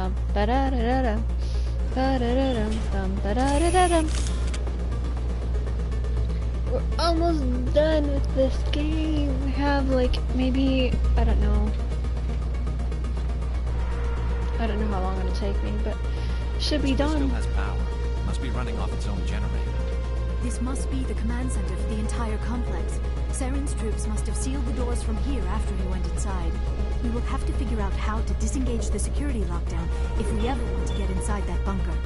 Bum ba da da da dum. Ba da da dum dum ba da da da dum. We're almost done with this game. We have like maybe I don't know how long it'll take me, but should be done. Still has power. Must be running off its own generator. This must be the command center for the entire complex. Saren's troops must have sealed the doors from here after he went inside. We will have to figure out how to disengage the security lockdown if we ever want to get inside that bunker.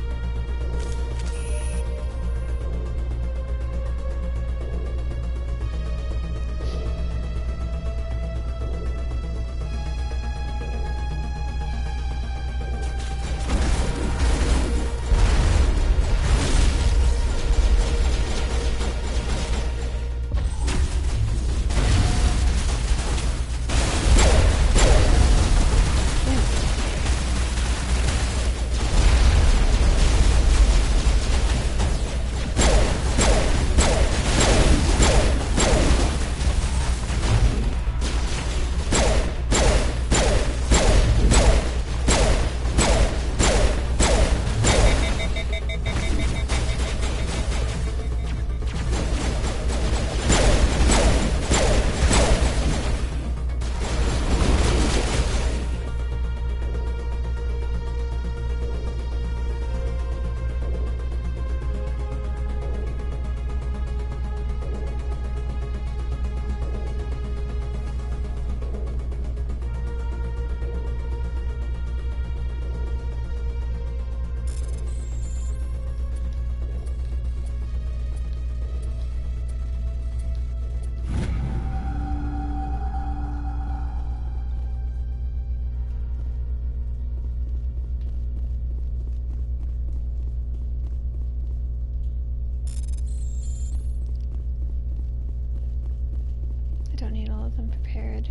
I don't need all of them prepared.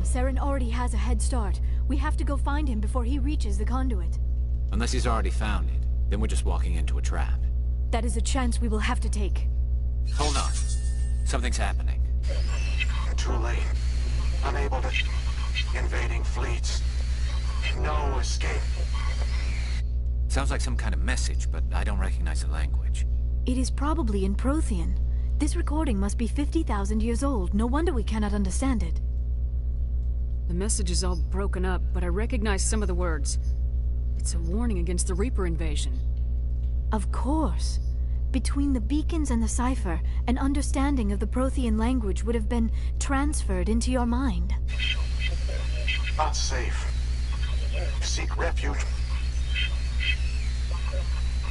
Saren already has a head start. We have to go find him before he reaches the conduit. Unless he's already found it, then we're just walking into a trap. That is a chance we will have to take. Hold on. Something's happening. Too late. Unable to... Invading fleets. No escape. Sounds like some kind of message, but I don't recognize the language. It is probably in Prothean. This recording must be 50,000 years old. No wonder we cannot understand it. The message is all broken up, but I recognize some of the words. It's a warning against the Reaper invasion. Of course. Between the beacons and the cipher, an understanding of the Prothean language would have been transferred into your mind. Not safe. Seek refuge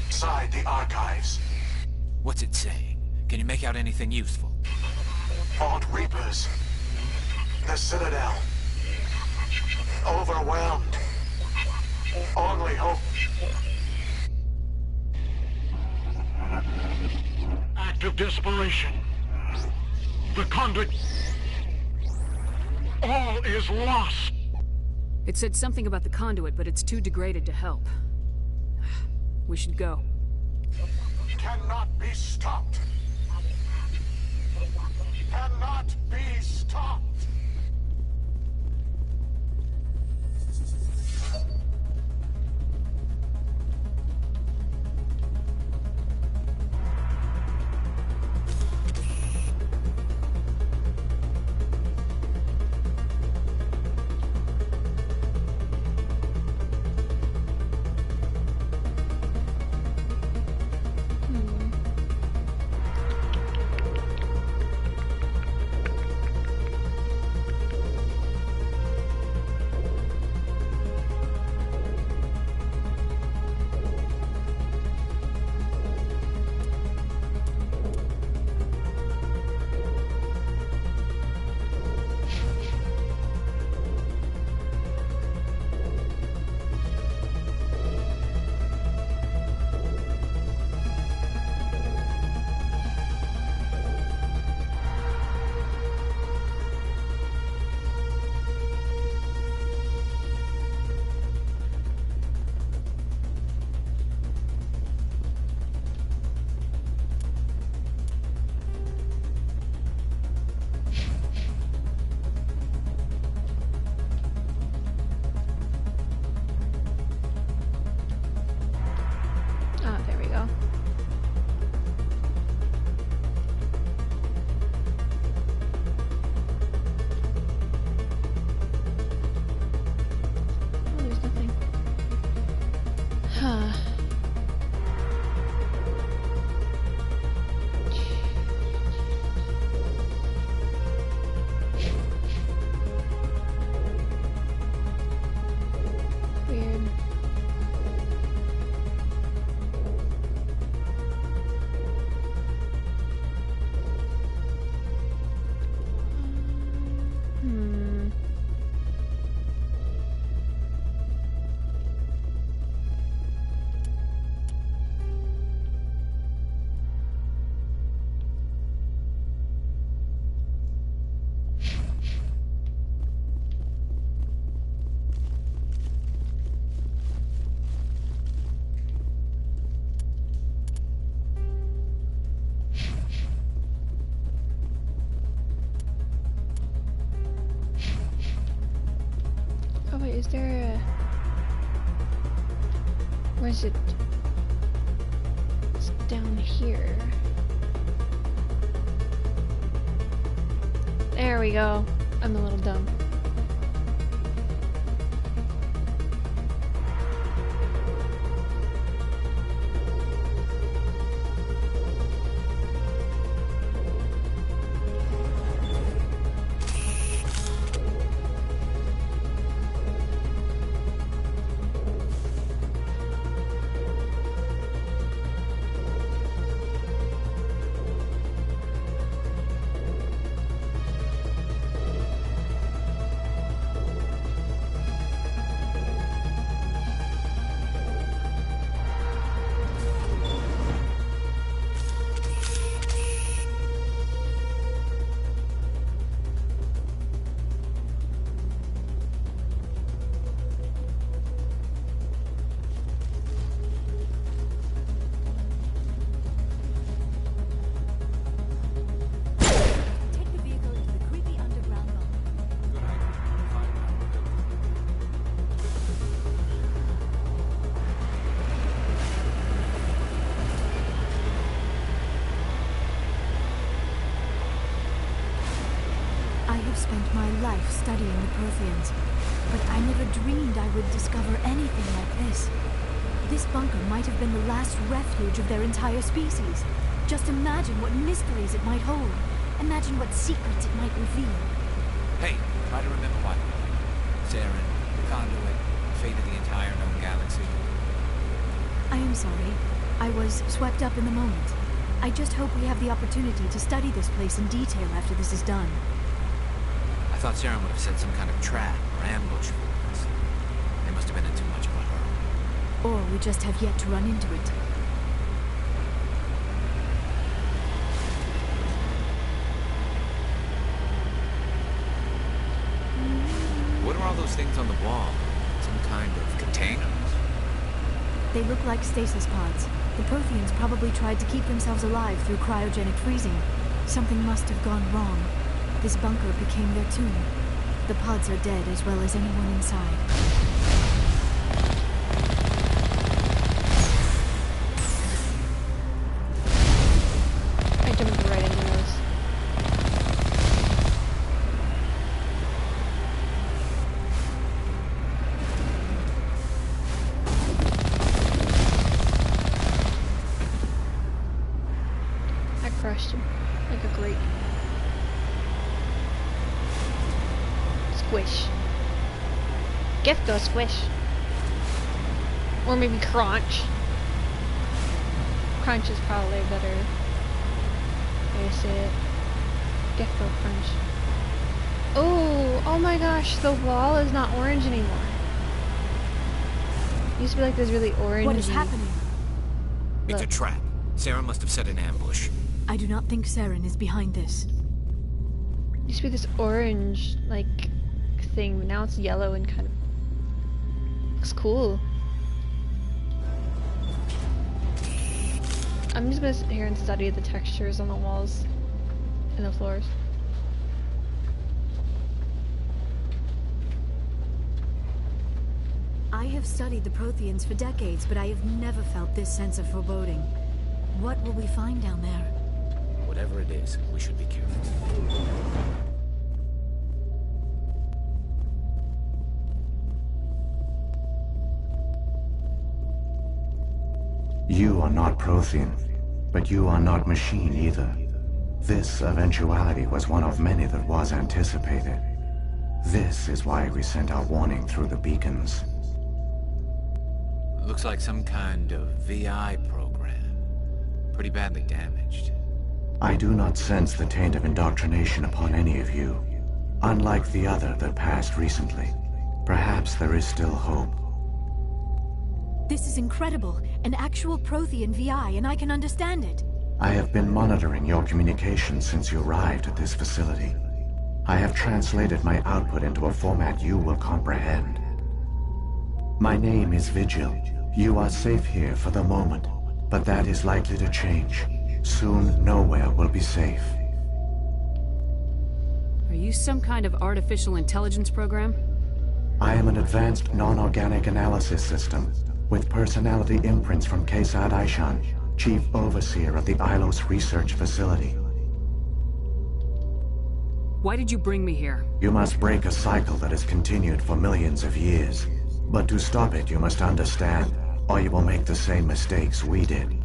inside the archives. What's it saying? Can you make out anything useful? Fought Reapers. The Citadel. Overwhelmed. Only hope. Act of desperation. The conduit. All is lost. It said something about the conduit, but it's too degraded to help. We should go. Cannot be stopped. Cannot be stopped. there a... Where's it? It's down here. There we go. I'm a little dumb. Spent my life studying the Protheans, but I never dreamed I would discover anything like this. This bunker might have been the last refuge of their entire species. Just imagine what mysteries it might hold. Imagine what secrets it might reveal. Hey, try to remember what? Saren, the conduit, fate of the entire known galaxy. I am sorry. I was swept up in the moment. I just hope we have the opportunity to study this place in detail after this is done. I thought Saren would have set some kind of trap or ambush for us. They must have been in too much of a hurry. Or we just have yet to run into it. What are all those things on the wall? Some kind of containers? They look like stasis pods. The Protheans probably tried to keep themselves alive through cryogenic freezing. Something must have gone wrong. This bunker became their tomb. The pods are dead as well as anyone inside. I jumped right into those. I crushed him like a grape. Squish. Gifto squish. Or maybe crunch. Crunch is probably a better way to say it. Gifto crunch. Oh my gosh, the wall is not orange anymore. It used to be like this really orange. What is happening? It's a trap. Saren must have set an ambush. I do not think Saren is behind this. It used to be this orange, like, thing, but now it's yellow and kind of looks cool. I'm just gonna sit here and study the textures on the walls and the floors. I have studied the Protheans for decades, but I have never felt this sense of foreboding. What will we find down there? Whatever it is, we should be careful. You are not Prothean, but you are not machine either. This eventuality was one of many that was anticipated. This is why we sent our warning through the beacons. Looks like some kind of VI program. Pretty badly damaged. I do not sense the taint of indoctrination upon any of you. Unlike the other that passed recently. Perhaps there is still hope. This is incredible. An actual Prothean VI, and I can understand it. I have been monitoring your communications since you arrived at this facility. I have translated my output into a format you will comprehend. My name is Vigil. You are safe here for the moment, but that is likely to change. Soon, nowhere will be safe. Are you some kind of artificial intelligence program? I am an advanced non-organic analysis system with personality imprints from Kesad Aishan, Chief Overseer of the Ilos Research Facility. Why did you bring me here? You must break a cycle that has continued for millions of years. But to stop it, you must understand, or you will make the same mistakes we did.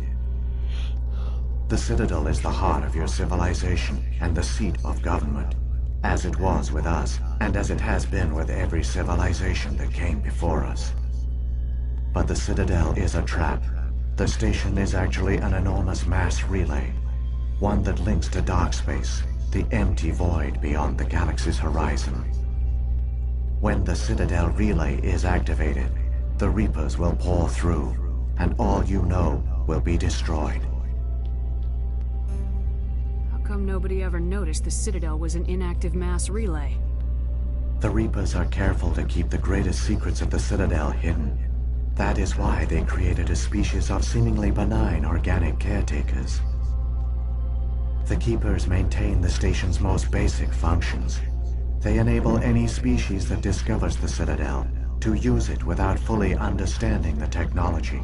The Citadel is the heart of your civilization and the seat of government, as it was with us, and as it has been with every civilization that came before us. But the Citadel is a trap. The station is actually an enormous mass relay, one that links to dark space, the empty void beyond the galaxy's horizon. When the Citadel relay is activated, the Reapers will pour through, and all you know will be destroyed. How come nobody ever noticed the Citadel was an inactive mass relay? The Reapers are careful to keep the greatest secrets of the Citadel hidden. That is why they created a species of seemingly benign organic caretakers. The Keepers maintain the station's most basic functions. They enable any species that discovers the Citadel to use it without fully understanding the technology.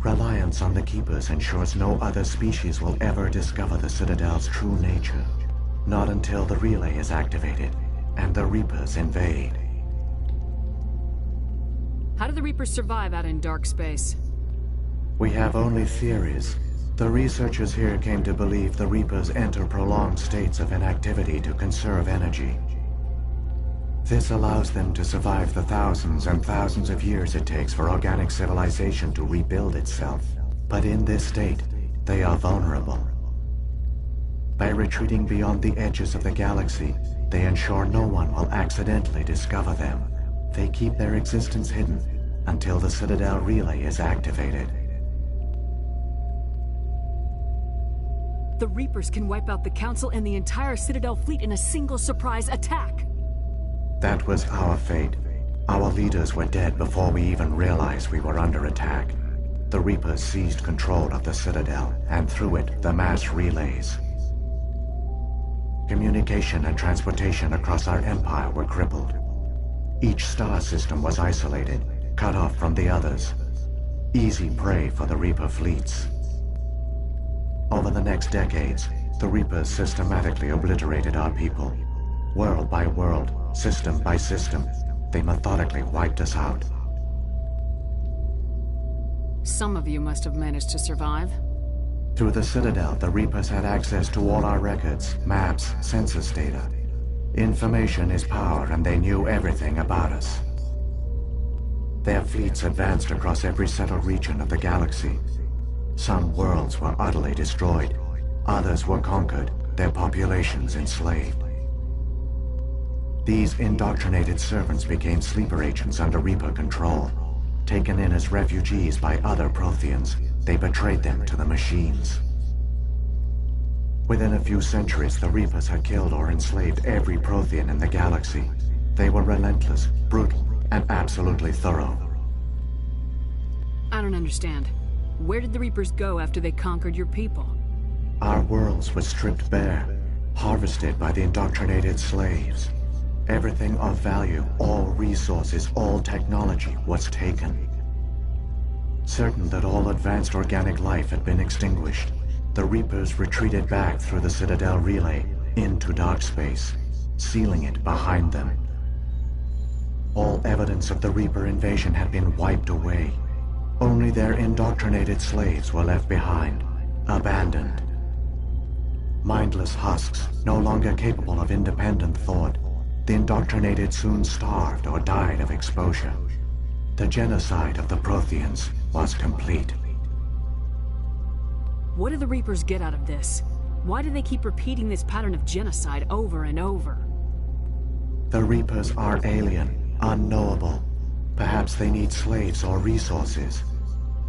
Reliance on the Keepers ensures no other species will ever discover the Citadel's true nature. Not until the relay is activated and the Reapers invade. How do the Reapers survive out in dark space? We have only theories. The researchers here came to believe the Reapers enter prolonged states of inactivity to conserve energy. This allows them to survive the thousands and thousands of years it takes for organic civilization to rebuild itself. But in this state, they are vulnerable. By retreating beyond the edges of the galaxy, they ensure no one will accidentally discover them. They keep their existence hidden until the Citadel relay is activated. The Reapers can wipe out the Council and the entire Citadel fleet in a single surprise attack! That was our fate. Our leaders were dead before we even realized we were under attack. The Reapers seized control of the Citadel, and through it, the mass relays. Communication and transportation across our empire were crippled. Each star system was isolated, cut off from the others. Easy prey for the Reaper fleets. Over the next decades, the Reapers systematically obliterated our people. World by world, system by system, they methodically wiped us out. Some of you must have managed to survive. Through the Citadel, the Reapers had access to all our records, maps, census data. Information is power, and they knew everything about us. Their fleets advanced across every settled region of the galaxy. Some worlds were utterly destroyed. Others were conquered, their populations enslaved. These indoctrinated servants became sleeper agents under Reaper control. Taken in as refugees by other Protheans, they betrayed them to the machines. Within a few centuries, the Reapers had killed or enslaved every Prothean in the galaxy. They were relentless, brutal, and absolutely thorough. I don't understand. Where did the Reapers go after they conquered your people? Our worlds were stripped bare, harvested by the indoctrinated slaves. Everything of value, all resources, all technology was taken. Certain that all advanced organic life had been extinguished, the Reapers retreated back through the Citadel relay into dark space, sealing it behind them. All evidence of the Reaper invasion had been wiped away. Only their indoctrinated slaves were left behind, abandoned. Mindless husks, no longer capable of independent thought, the indoctrinated soon starved or died of exposure. The genocide of the Protheans was complete. What do the Reapers get out of this? Why do they keep repeating this pattern of genocide over and over? The Reapers are alien, unknowable. Perhaps they need slaves or resources.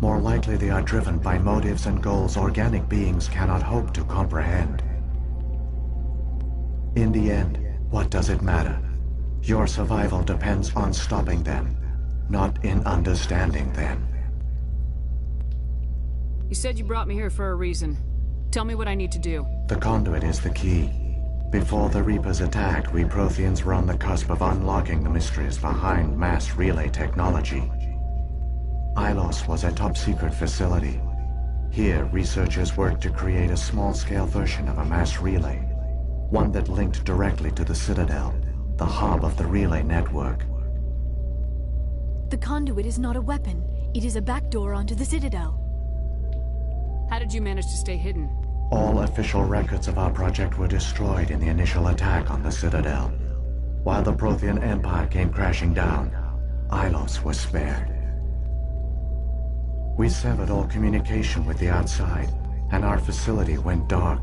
More likely they are driven by motives and goals organic beings cannot hope to comprehend. In the end, what does it matter? Your survival depends on stopping them, not in understanding them. You said you brought me here for a reason. Tell me what I need to do. The conduit is the key. Before the Reapers attacked, we Protheans were on the cusp of unlocking the mysteries behind mass relay technology. Ilos was a top-secret facility. Here, researchers worked to create a small-scale version of a mass relay, one that linked directly to the Citadel, the hub of the relay network. The conduit is not a weapon. It is a backdoor onto the Citadel. How did you manage to stay hidden? All official records of our project were destroyed in the initial attack on the Citadel. While the Prothean Empire came crashing down, Ilos was spared. We severed all communication with the outside, and our facility went dark.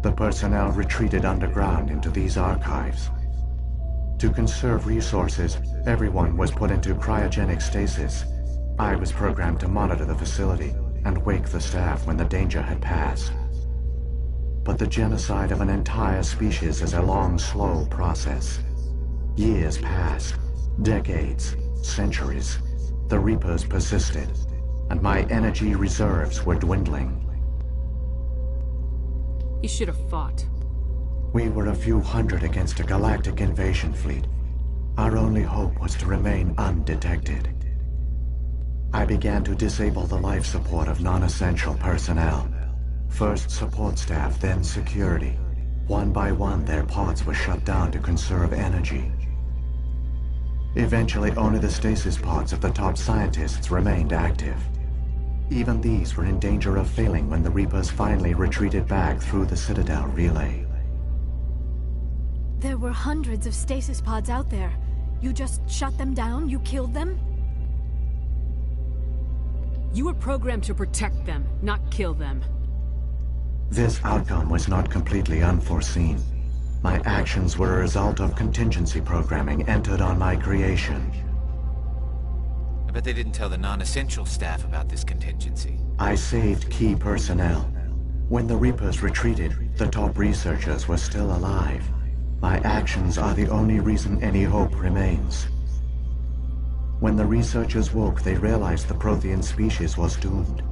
The personnel retreated underground into these archives. To conserve resources, everyone was put into cryogenic stasis. I was programmed to monitor the facility and wake the staff when the danger had passed. But the genocide of an entire species is a long, slow process. Years passed, decades, centuries. The Reapers persisted, and my energy reserves were dwindling. You should have fought. We were a few hundred against a galactic invasion fleet. Our only hope was to remain undetected. I began to disable the life support of non-essential personnel. First support staff, then security. One by one, their pods were shut down to conserve energy. Eventually, only the stasis pods of the top scientists remained active. Even these were in danger of failing when the Reapers finally retreated back through the Citadel relay. There were hundreds of stasis pods out there. You just shut them down? You killed them? You were programmed to protect them, not kill them. This outcome was not completely unforeseen. My actions were a result of contingency programming entered on my creation. I bet they didn't tell the non-essential staff about this contingency. I saved key personnel. When the Reapers retreated, the top researchers were still alive. My actions are the only reason any hope remains. When the researchers woke, they realized the Prothean species was doomed.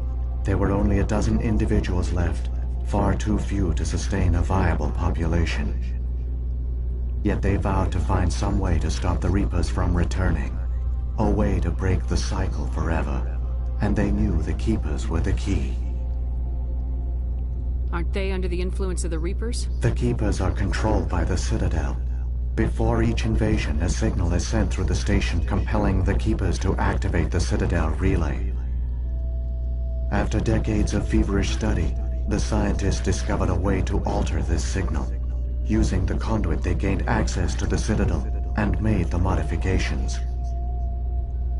There were only a dozen individuals left, far too few to sustain a viable population. Yet they vowed to find some way to stop the Reapers from returning, a way to break the cycle forever, and they knew the Keepers were the key. Aren't they under the influence of the Reapers? The Keepers are controlled by the Citadel. Before each invasion, a signal is sent through the station compelling the Keepers to activate the Citadel relay. After decades of feverish study, the scientists discovered a way to alter this signal. Using the conduit, they gained access to the Citadel and made the modifications.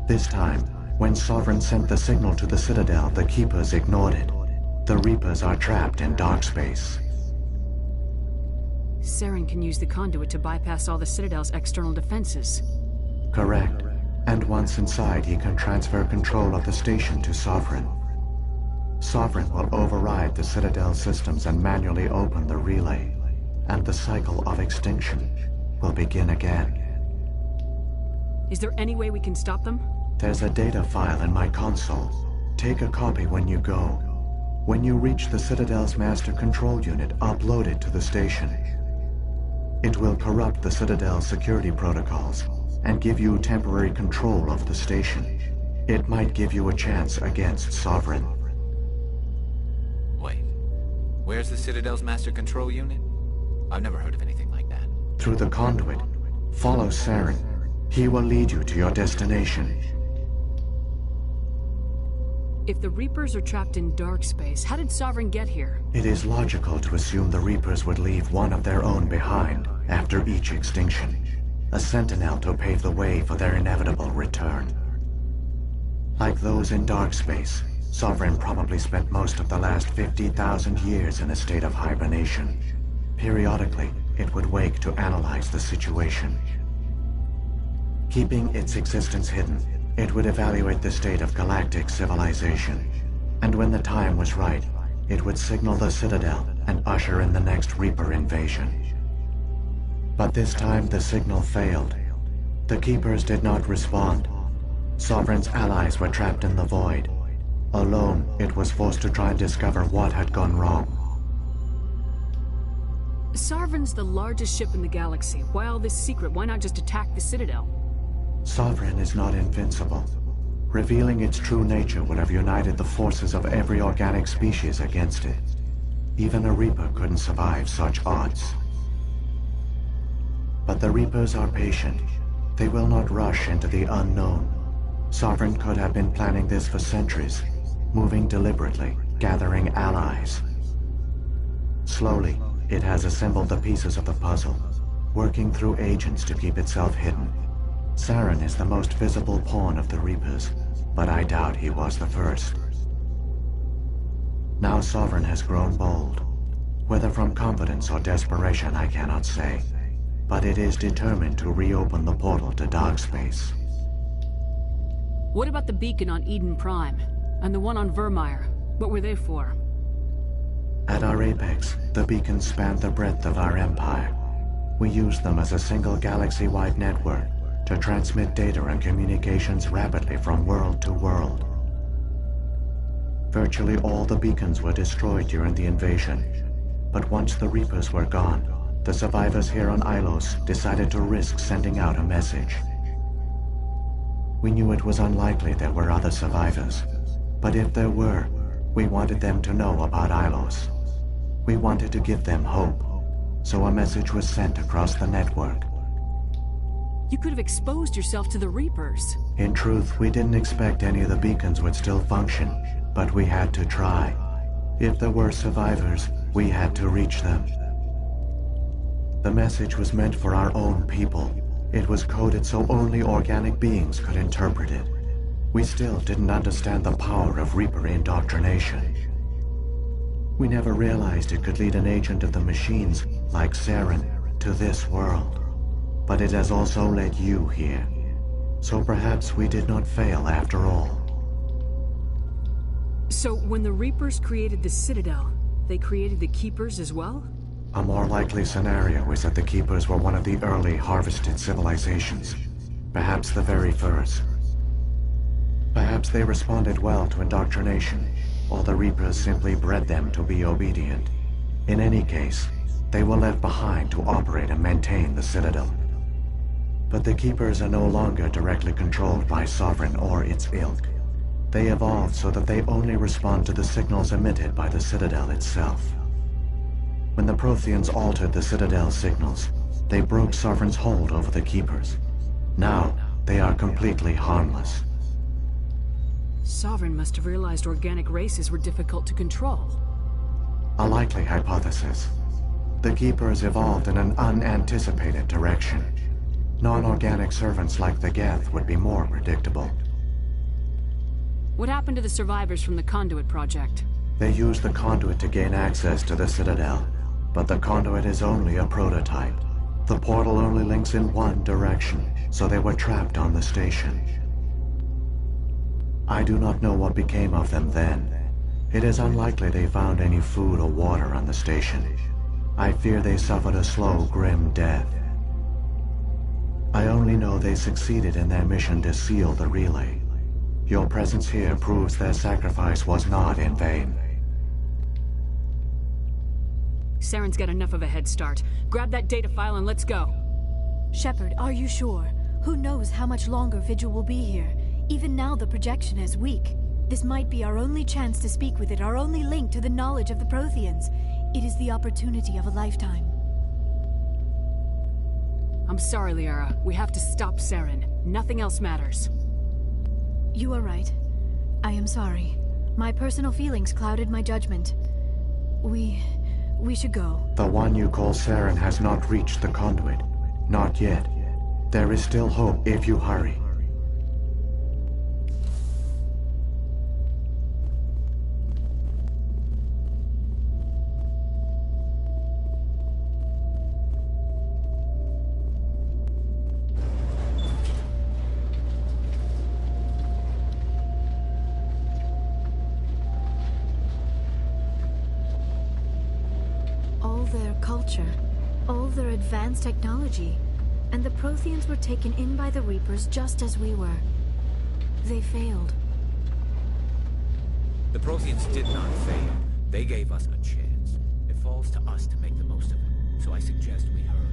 This time, when Sovereign sent the signal to the Citadel, the Keepers ignored it. The Reapers are trapped in dark space. Saren can use the conduit to bypass all the Citadel's external defenses. Correct. And once inside, he can transfer control of the station to Sovereign. Sovereign will override the Citadel systems and manually open the relay, and the cycle of extinction will begin again. Is there any way we can stop them? There's a data file in my console. Take a copy when you go. When you reach the Citadel's master control unit, upload it to the station. It will corrupt the Citadel's security protocols and give you temporary control of the station. It might give you a chance against Sovereign. Wait, where's the Citadel's master control unit? I've never heard of anything like that. Through the conduit, follow Saren. He will lead you to your destination. If the Reapers are trapped in dark space, how did Sovereign get here? It is logical to assume the Reapers would leave one of their own behind after each extinction. A sentinel to pave the way for their inevitable return. Like those in dark space, Sovereign probably spent most of the last 50,000 years in a state of hibernation. Periodically, it would wake to analyze the situation. Keeping its existence hidden, it would evaluate the state of galactic civilization. And when the time was right, it would signal the Citadel and usher in the next Reaper invasion. But this time the signal failed. The Keepers did not respond. Sovereign's allies were trapped in the void. Alone, it was forced to try and discover what had gone wrong. Sovereign's the largest ship in the galaxy. Why all this secret? Why not just attack the Citadel? Sovereign is not invincible. Revealing its true nature would have united the forces of every organic species against it. Even a Reaper couldn't survive such odds. But the Reapers are patient. They will not rush into the unknown. Sovereign could have been planning this for centuries, moving deliberately, gathering allies. Slowly, it has assembled the pieces of the puzzle, working through agents to keep itself hidden. Saren is the most visible pawn of the Reapers, but I doubt he was the first. Now Sovereign has grown bold. Whether from confidence or desperation, I cannot say. But it is determined to reopen the portal to dark space. What about the beacon on Eden Prime? And the one on Vermeer? What were they for? At our apex, the beacons spanned the breadth of our empire. We used them as a single galaxy-wide network to transmit data and communications rapidly from world to world. Virtually all the beacons were destroyed during the invasion, but once the Reapers were gone, the survivors here on Ilos decided to risk sending out a message. We knew it was unlikely there were other survivors, but if there were, we wanted them to know about Ilos. We wanted to give them hope, so a message was sent across the network. You could have exposed yourself to the Reapers. In truth, we didn't expect any of the beacons would still function, but we had to try. If there were survivors, we had to reach them. The message was meant for our own people. It was coded so only organic beings could interpret it. We still didn't understand the power of Reaper indoctrination. We never realized it could lead an agent of the machines, like Saren, to this world. But it has also led you here. So perhaps we did not fail after all. So when the Reapers created the Citadel, they created the Keepers as well? A more likely scenario is that the Keepers were one of the early harvested civilizations. Perhaps the very first. Perhaps they responded well to indoctrination, or the Reapers simply bred them to be obedient. In any case, they were left behind to operate and maintain the Citadel. But the Keepers are no longer directly controlled by Sovereign or its ilk. They evolved so that they only respond to the signals emitted by the Citadel itself. When the Protheans altered the Citadel's signals, they broke Sovereign's hold over the Keepers. Now, they are completely harmless. Sovereign must have realized organic races were difficult to control. A likely hypothesis. The Keepers evolved in an unanticipated direction. Non-organic servants like the Geth would be more predictable. What happened to the survivors from the Conduit project? They used the Conduit to gain access to the Citadel, but the Conduit is only a prototype. The portal only links in one direction, so they were trapped on the station. I do not know what became of them then. It is unlikely they found any food or water on the station. I fear they suffered a slow, grim death. I only know they succeeded in their mission to seal the relay. Your presence here proves their sacrifice was not in vain. Saren's got enough of a head start. Grab that data file and let's go. Shepard, are you sure? Who knows how much longer Vigil will be here? Even now the projection is weak. This might be our only chance to speak with it, our only link to the knowledge of the Protheans. It is the opportunity of a lifetime. I'm sorry, Liara. We have to stop Saren. Nothing else matters. You are right. I am sorry. My personal feelings clouded my judgment. We should go. The one you call Saren has not reached the Conduit. Not yet. There is still hope if you hurry. All their advanced technology, and the Protheans were taken in by the Reapers just as we were. They failed. The Protheans did not fail. They gave us a chance. It falls to us to make the most of it. So I suggest we hurry.